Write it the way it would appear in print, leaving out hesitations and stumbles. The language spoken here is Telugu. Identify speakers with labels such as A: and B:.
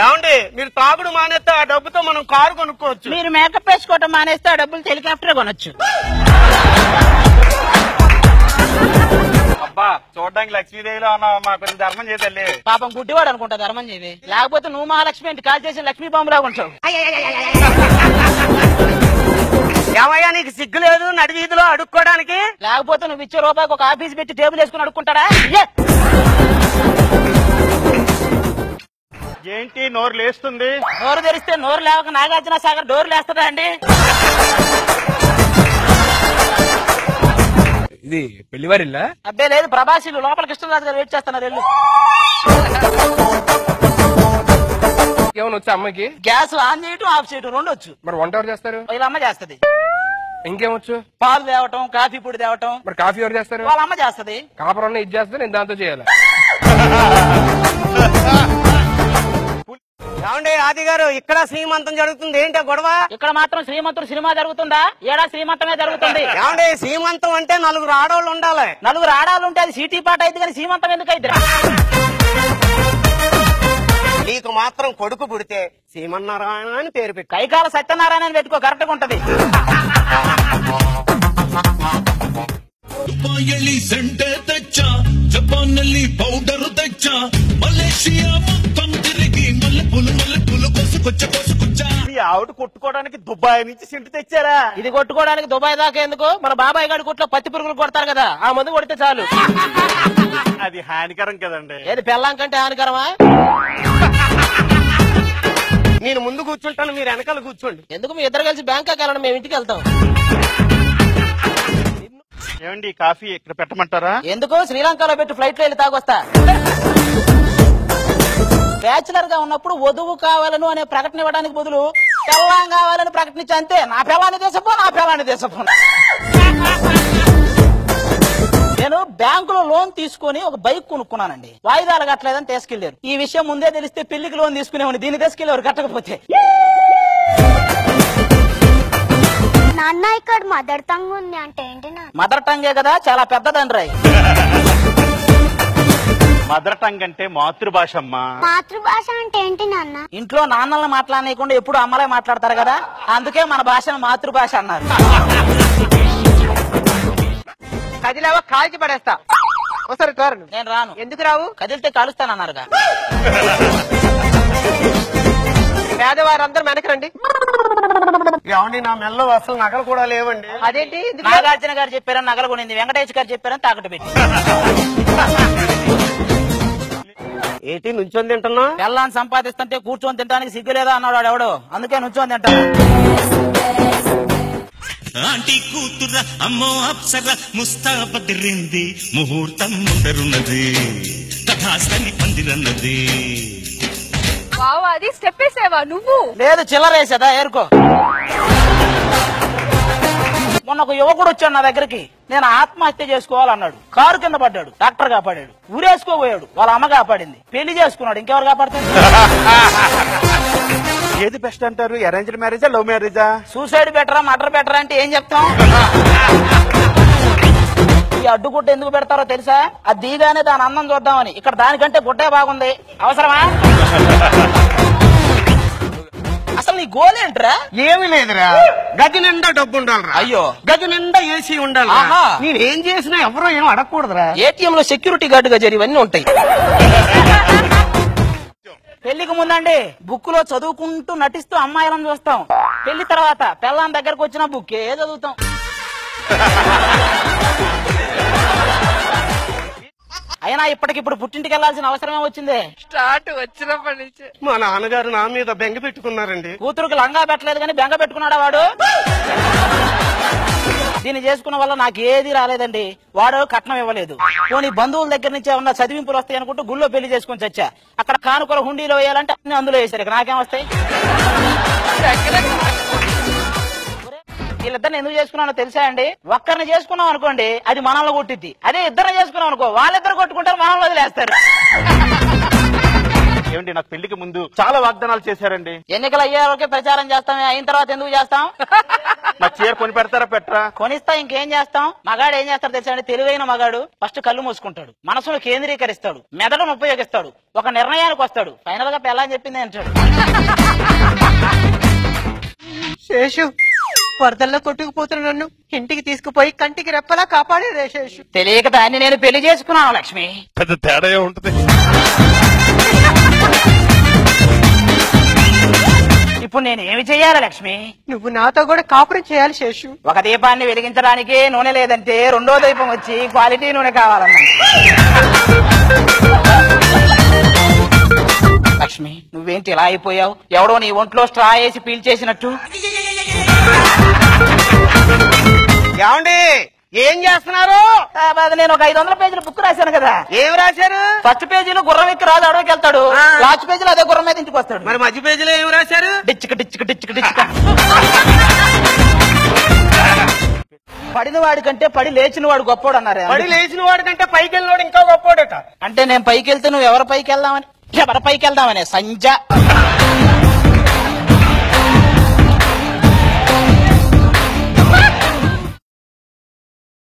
A: ఏమండి మీరు తాగుడు మానేస్తే ఆ డబ్బుతో మనం కారు కొనుక్కోవచ్చు.
B: మీరు మేకప్ వేసుకోవటం మానేస్తే ఆ డబ్బులు హెలికాప్టర్ కొనొచ్చు.
A: అబ్బా చూడడానికి లక్ష్మీదేవిలో ఉన్నావు, మా కొంచెం ధర్మం చేతల్లి.
B: పాపం గుడ్డివాడు అనుకుంటా ధర్మం చేది, లేకపోతే నువ్వు మహాలక్ష్మి అంటే కాల్ చేసిన లక్ష్మీ బాంబులాగా ఉంటావు.
A: ఏమయ్యా నీకు సిగ్గు లేదు నడి వీధిలో అడుక్కోవడానికి?
B: లేకపోతే నువ్వు ఇచ్చే రూపాయికి ఒక ఆఫీస్ పెట్టి టేబుల్ వేసుకుని అడుక్కుంటాడా?
A: ఏంటి నోరు లేస్తుంది?
B: నోరు తెరిస్తే నోరు లేవక నాగార్జున సాగర్ డోర్లు వేస్తాడా అండి?
C: ఇది పెళ్లివారిల్లా?
B: అబ్బే లేదు, ప్రభాసిలు లోపల కృష్ణరాజు గారు వెయిట్ చేస్తున్నారు. వెళ్ళు.
C: ఏమైనా వచ్చా అమ్మకి?
B: గ్యాస్ ఆన్ చేయటం ఆఫ్ చేయటం రెండు వచ్చు.
C: మరి వంట ఎవరు చేస్తారు?
B: వీళ్ళ అమ్మ చేస్తది.
C: ఇంకేమొచ్చు?
B: పాలు తేవటం, కాఫీ పొడి తేవటం.
C: మరి కాఫీ ఎవరు చేస్తారు?
B: వాళ్ళ అమ్మ చేస్తది.
C: కాపురం ఇది చేస్తే నేను దాంతో చేయాలి.
A: ఏమండి ఆది గారు ఇక్కడ శ్రీమంతం జరుగుతుంది, ఏంటో గొడవ?
B: ఇక్కడ మాత్రం శ్రీమంతుడు సినిమా జరుగుతుందా? ఏడా శ్రీమంతమే జరుగుతుంది.
A: ఏమండి శ్రీమంతం అంటే నలుగురు ఆడవాళ్ళు ఉండాలి.
B: నలుగురు ఆడాలు ఉంటే అది సిటీ పాట అయితే కానీ శ్రీమంతం ఎందుకు అయితే?
A: నీకు మాత్రం కొడుకు పుడితే శ్రీమన్నారాయణ అని పేరు పెట్టి
B: కైకాల సత్యనారాయణ అని పెట్టుకో, కరెక్ట్ గా ఉంటది.
D: ದುಬಾಯಲ್ಲಿ ಸೆಂಟೆ ತೆಚ್ಚ, ಜಪಾನ್ನಲ್ಲಿ ಪೌಡರ್ ತೆಚ್ಚ, మలేషియా మొత్తం తిరిగి మల్లెపూలు కోసుకొచ్చ.
A: ఆవిడ కొట్టుకోవడానికి దుబాయ్ నుంచి సింటు తెచ్చారా?
B: ఇది కొట్టుకోవడానికి దుబాయ్ దాకా ఎందుకు? మన బాబాయ్ గారి కొట్లో పత్తి పురుగులు కొడతారు కదా, ఆ మందు కొడితే చాలు.
A: అది హానికరం కదండి.
B: ఏది పెళ్ళాం కంటే హానికరమా?
A: నేను ముందు కూర్చుంటాను, మీరు వెనకాల కూర్చోండి.
B: ఎందుకు? మీ ఇద్దరు కలిసి బ్యాంకాక్ వెళ్ళండి, మేము ఇంటికి వెళ్తాం.
A: ఏమండి కాఫీ ఇక్కడ పెట్టమంటారా?
B: ఎందుకు? శ్రీలంకలో పెట్టి ఫ్లైట్ లో వెళ్ళి తాగొస్తా. బ్యాచులర్ గా ఉన్నప్పుడు వధువు కావాలను అనే ప్రకటన ఇవ్వడానికి బదులు పెళ్ళాం కావాలని ప్రకటించి అంతే. నా పిల్లాన్ని దేశపో, నా పిల్లాన్ని దేశపో. నేను బ్యాంకులో లోన్ తీసుకుని ఒక బైక్ కొనుక్కున్నానండి. వాయిదాలు కట్టలేదని తీసుకెళ్లారు. ఈ విషయం ముందే తెలిస్తే పెళ్లికి లోన్ తీసుకునేవాడిని, దీన్ని తీసుకెళ్లేవారు కట్టకపోతే.
E: నాన్న ఇక్కడ మదర్ టంగ్ ఉంది అంటే ఏంటి?
B: మదర్ టంగే కదా, చాలా పెద్దదండ్రి.
A: మదర్ టంగ్ అంటే మాతృభాష అమ్మా.
E: మాతృభాష అంటే ఏంటి నాన్న?
B: ఇంట్లో నాన్నలను మాట్లాడనీయకుండా ఎప్పుడు అమ్మలే మాట్లాడతారు కదా, అందుకే మన భాషను మాతృభాష అన్నారు.
F: కదిలేవో కాల్చి పడేస్తా. ఒకసారి తోరను.
B: నేను రాను.
F: ఎందుకు రావు?
B: కదిలితే కాలుస్తానన్నారుగా.
F: పేదవారందరూ వెనక్కి రండి.
A: ఏమండి నా మెల్లో అసలు నగలు కూడా లేవండి.
F: అదేంటి?
B: నాగార్జున గారు చెప్పారని నగలు కొనింది, వెంకటేష్ గారు చెప్పారని తాకట్టు పెట్టి.
A: ఏంటి నుంచొని తింటున్నా?
B: పిల్లాన్ని సంపాదిస్తుంటే కూర్చొని తినడానికి సిగ్గులేదా అన్నాడు ఎవడు, అందుకే నుంచొని తింటాను.
D: ఆంటీ కూతుర అమ్మో అప్సర ముస్తాబదిరింది, ముహూర్తం ముందరున్నది, తథాస్తని పందిరన్నది.
G: అది స్టెప్ వేసావా నువ్వు?
B: లేదు చిల్లరేసేదా ఏరుకో. మొన్న ఒక యువకుడు వచ్చాడు నా దగ్గరికి, నేను ఆత్మహత్య చేసుకోవాలన్నాడు. కారు కింద పడ్డాడు, డాక్టర్ కాపాడాడు. ఊరేసుకోబోయాడు, వాళ్ళ అమ్మ కాపాడింది. పెళ్లి చేసుకున్నాడు, ఇంకెవరు కాపాడుతుంది?
A: ఏది బెస్ట్ అంటారు? అరేంజ్డ్ మ్యారేజా లవ్ మ్యారేజా?
B: సూసైడ్ బెటరా మర్డర్ బెటరా అంటే ఏం చెప్తాం? ఈ అడ్డుగుడ్డ ఎందుకు పెడతారో తెలుసా? అది దిగానే దాని అందం చూద్దామని. ఇక్కడ దానికంటే గుడ్డే బాగుంది, అవసరమా? అసలు నీ గోల్ ఏంట్రా?
A: ఏమి లేదురా, గది నిండా డబ్బు ఉండాలరా.
B: అయ్యో,
A: గది నిండా ఏసీ ఉండాలి. నేను ఏం చేసినా ఎవరో ఏం అడగకూడదురా.
B: ఏటీఎం లో సెక్యూరిటీ గార్డ్ గా జరిగివన్నీ ఉంటాయి. పెళ్లికి ముందండి బుక్ లో చదువుకుంటూ నటిస్తూ అమ్మాయిలను చూస్తాం. పెళ్లి తర్వాత పెళ్ళాం దగ్గరకు వచ్చిన బుక్ ఏ చదువుతాం. అయినా ఇప్పటికిప్పుడు పుట్టింటికి వెళ్లాల్సిన అవసరమే వచ్చింది.
F: స్టార్ట్ వచ్చినప్పటి నుంచి
A: మా నాన్నగారు నా మీద బెంగ పెట్టుకున్నారండి.
B: కూతురుకి లంగా పెట్టలేదు కానీ బెంగ పెట్టుకున్నాడా వాడు? దీన్ని చేసుకున్న వల్ల నాకు ఏది రాలేదండి. వాడు కట్నం ఇవ్వలేదు. పోనీ బంధువుల దగ్గర నుంచి ఏమన్నా చదివింపులు వస్తాయి అనుకుంటూ గుళ్ళో పెళ్లి చేసుకుని చచ్చా. అక్కడ కానుకల హుండీలో వేయాలంటే అన్ని అందులో వేసారు. ఇక నాకేం వస్తాయి? వీళ్ళిద్దరిని ఎందుకు చేసుకున్నానో తెలుసా అండి? ఒక్కరిని చేసుకున్నాం అనుకోండి అది మనల్ని కొట్టిద్ది. అదే ఇద్దరిని చేసుకున్నాం అనుకో వాళ్ళిద్దరు కొట్టుకుంటారు, మనల్ని వదిలేస్తారు.
G: ఏమండి నాకు పెళ్లికి ముందు చాలా వాగ్దానాలు చేశారండి.
B: ఎన్నికలు అయ్యే వరకే ప్రచారం చేస్తాం, అయిన తర్వాత ఎందుకు చేస్తాం?
G: నా చీర కొని పెడతారా పెట్టరా?
B: కొనిస్తా, ఇంకేం చేస్తాం? మగాడు ఏం చేస్తాడు తెలుసా అండి? తెలివైన మగాడు ఫస్ట్ కళ్ళు మూసుకుంటాడు, మనసును కేంద్రీకరిస్తాడు, మెదడును ఉపయోగిస్తాడు, ఒక నిర్ణయానికి వస్తాడు, ఫైనల్ గా పెళ్ళని చెప్పింది అంటాడు.
F: శేషు, వరదల్లో కొట్టుకుపోతున్న నన్ను ఇంటికి తీసుకుపోయి కంటికి రెప్పలా కాపాడే శేషు.
B: తెలియక దాన్ని నేను పెళ్లి చేసుకున్నాను లక్ష్మి.
G: పెద్ద తేడా ఉంటుంది.
B: ఇప్పుడు నేను ఏమి చెయ్యాలి లక్ష్మి?
F: నువ్వు నాతో కూడా కాపురం చేయాలి శేషు.
B: ఒక దీపాన్ని వెలిగించడానికి నూనె లేదంటే రెండో దీపం వచ్చి క్వాలిటీ నూనె కావాలన్నా. లక్ష్మి, నువ్వేంటి ఇలా అయిపోయావు? ఎవడో నీ ఒంట్లో స్ట్రా వేసి పీల్చేసినట్టు.
A: ఏమండి ఏం చేస్తున్నారు?
B: నేను ఒక 500 పేజీల బుక్ రాశాను కదా.
A: ఏం రాశారు?
B: ఫస్ట్ పేజీలో గుర్రం ఎక్కి రాజు అడవికి వెళ్తాడు, లాస్ట్ పేజీలో అదే గుర్రం మీద ఇంటికి వస్తాడు.
A: మరి మధ్య పేజీలో ఏం రాశారు?
B: డిచ్చుక డిచ్చుక డిచ్చుక డిచ్చుక. పడిన వాడి కంటే పడి లేచిన వాడు గొప్పోడు అన్నారు.
A: పడి లేచిన వాడి కంటే పైకి వెళ్ళినోడు ఇంకా గొప్పోడట.
B: అంటే నేను పైకి వెళ్తే నువ్వు ఎవరి పైకి వెళ్దామని సంజ